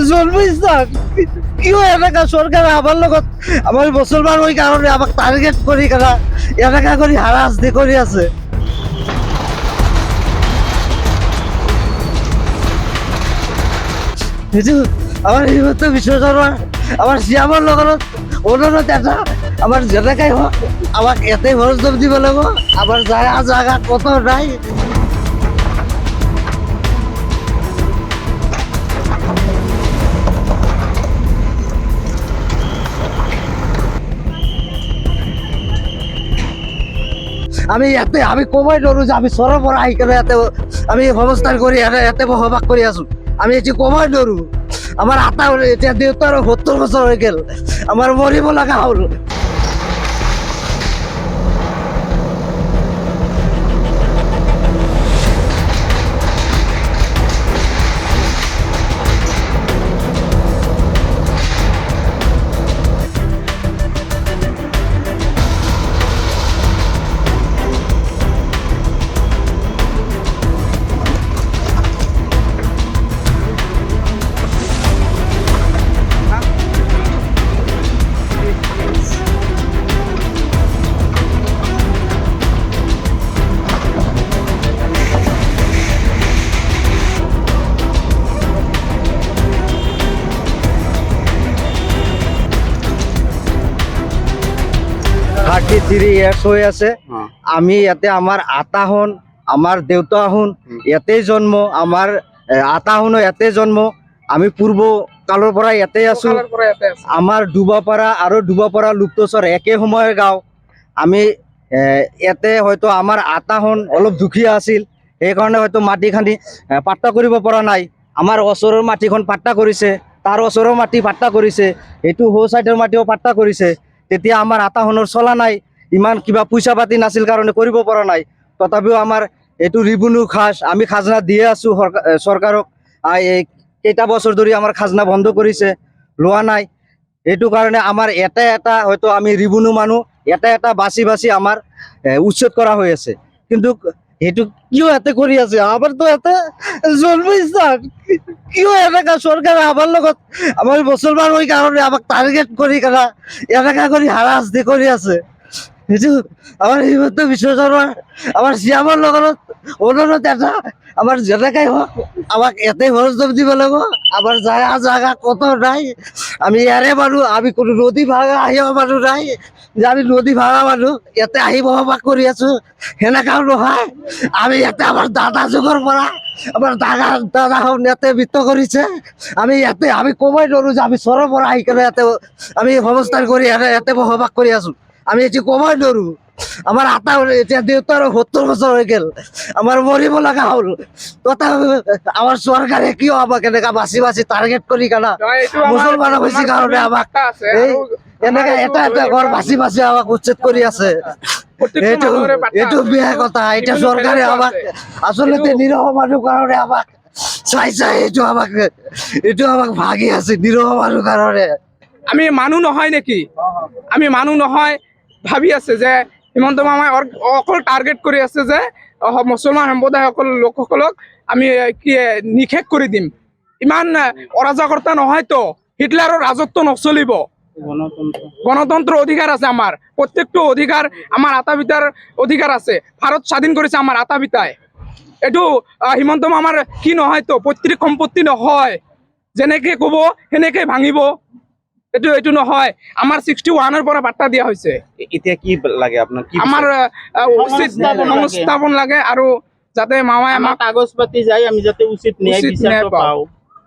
জন্মিস্তান কিয় এনেকা চৰকাৰে আমাৰ লগত আমাৰ মুছলমান হৈ কাৰণে আমাক টাৰ্গেট কৰি কেনে এনেকা কৰি হাৰাশাস্তি কৰি আছে। সেইটো আমাৰ হিমন্ত বিশ্ব শৰ্মা আমাৰ চিয়ামৰ লগত অনুৰোধ এটা, আমাৰ যেনেকাই হওক আমাক ইয়াতে ভৰসা দিব লাগিব। আমাৰ জাগা কত নাই। আমি কমাই নৰো যে আমি চৰৰ পৰা আহি কেনে ইয়াতে আমি অৱস্থান কৰি ইয়াতে বসবাস কৰি আছো। আমি এতিয়া কমাই নৰো। আমাৰ আটা এতিয়া দেউতাৰ 70 বছৰ হৈ গেল, আমাৰ মৰিব লগা হ'ল। থাৰ্টি 3 ইয়াৰ্ছ হৈ আছে। আমি ইয়াতে আমাৰ আতাহন আমাৰ দেউতাহন ইয়াতেই জন্ম, আমাৰ আতাহনো ইয়াতে জন্ম। আমি পূৰ্ব কালৰ পৰা ইয়াতে আছো। আমাৰ ডুবাপাৰা আৰু ডুবাপাৰা লুপ্তচৰ একে সময়ৰ গাঁও। আমি ইয়াতে হয়তো আমাৰ আতাহন অলপ দুখীয়া আছিল, সেইকাৰণে হয়তো মাটি খান্দি পাট্টা কৰিব পৰা নাই। আমাৰ ওচৰৰ মাটিখন পাট্টা কৰিছে, তাৰ ওচৰৰ মাটি পাট্টা কৰিছে, এইটো সৌ চাইডৰ মাটিও পাট্টা কৰিছে। তেতিয়া আমাৰ আতাহনৰ চলা নাই, ইমান কিবা পইচা পাতি নাছিল কাৰণে কৰিব পৰা নাই। তথাপিও আমাৰ এইটো ৰিবুনু খাজ আমি খাজনা দিয়ে আছো চৰকাৰক। কেইটা বছৰ ধৰি আমাৰ খাজনা বন্ধ কৰিছে, লোৱা নাই। এইটো কাৰণে আমাৰ এটা হয়তো আমি ৰিবুনু মানুহ এটা বাছি বাছি আমাৰ উচ্ছেদ কৰা হৈ আছে। কিন্তু সেইটো কিয় ইয়াতে কৰি আছে? আমাৰতো ইয়াতে জন্মিস্থান। কিয় এনেকা চৰকাৰে আমাৰ লগত আমাৰ মুছলমান হৈ কাৰণে আমাক টাৰ্গেট কৰি কেনে এনেকা কৰি হাৰাশাস্তি কৰি আছে? সেইটো আমাৰ হিমন্ত বিশ্ব শৰ্মা আমাৰ চিয়ামৰ লগত অনুৰোধ এটা, আমাৰ যেনেকাই হওক আমাক ইয়াতে ভৰসা দিব লাগিব। আমাৰ জাগা কত নাই। আমি ইয়াৰে মানুহ, আমি কোনো নদী ভাঙা আহিব মানুহ নাই যে আমি নদী ভাঙা মানুহ ইয়াতে আহি বসবাস কৰি আছো, সেনেকাও নহয়। আমি ইয়াতে আমাৰ দাদা যুগৰ পৰা আমাৰ দাদাখন ইয়াতে মৃত্যু কৰিছে। আমি কমাই নৰো যে আমি চৰৰ পৰা আহি কেনে ইয়াতে আমি অৱস্থান কৰি ইয়াতে বসবাস কৰি আছো। আমি এতিয়া কমাই নৰো। আমাৰ আটা এতিয়া দেউতাৰ 70 বছৰ হৈ গেল, আমাৰ মৰিব লগা হ'ল। তথাপি আমাৰ চৰকাৰে কিয় আমাক এনেকা বাছি বাছি টাৰ্গেট কৰি কেনে মুছলমানক হৈছে কাৰণে আমাক এনেকা এটা ঘৰ বাছি বাছি আমাক উচ্ছেদ কৰি আছে। এইটো বেয়া কথা। এতিয়া চৰকাৰে আমাক আচলতে নিৰহ মানুহ কাৰণে আমাক চাই এইটো আমাক ভাগি আছে নিৰহ মানুহ কাৰণে। আমি মানুহ নহয় নেকি? আমি মানুহ নহয় ভাবি আছে যে হিমন্ত মামাই অকল টাৰ্গেট কৰি আছে যে মুছলমান সম্প্ৰদায়সকল লোকসকলক আমি কি নিষেধ কৰি দিম। ইমান অৰাজকতা নহয়তো, হিটলাৰৰ ৰাজত্ব নচলিব। গণতন্ত্ৰ অধিকাৰ আছে আমাৰ, প্ৰত্যেকটো অধিকাৰ আমাৰ আটা পিতাৰ অধিকাৰ আছে। ভাৰত স্বাধীন কৰিছে আমাৰ আটা পিতাই। এইটো হিমন্ত মামাৰ কি নহয়তো, পৈতৃক সম্পত্তি নহয়। যেনেকে ক'ব সেনেকে ভাঙিব। এইটো নহয়। আমাৰ 61-ৰ পৰা বাৰ্তা দিয়া হৈছে। এতিয়া কি লাগে আপোনাৰ? আমাৰ উচিত সংস্থাপন লাগে আৰু যাতে মামাই আমাক কাগজ পাতি যায়, আমি যাতে উচিত ন্যায় বিচাৰ পাওঁ।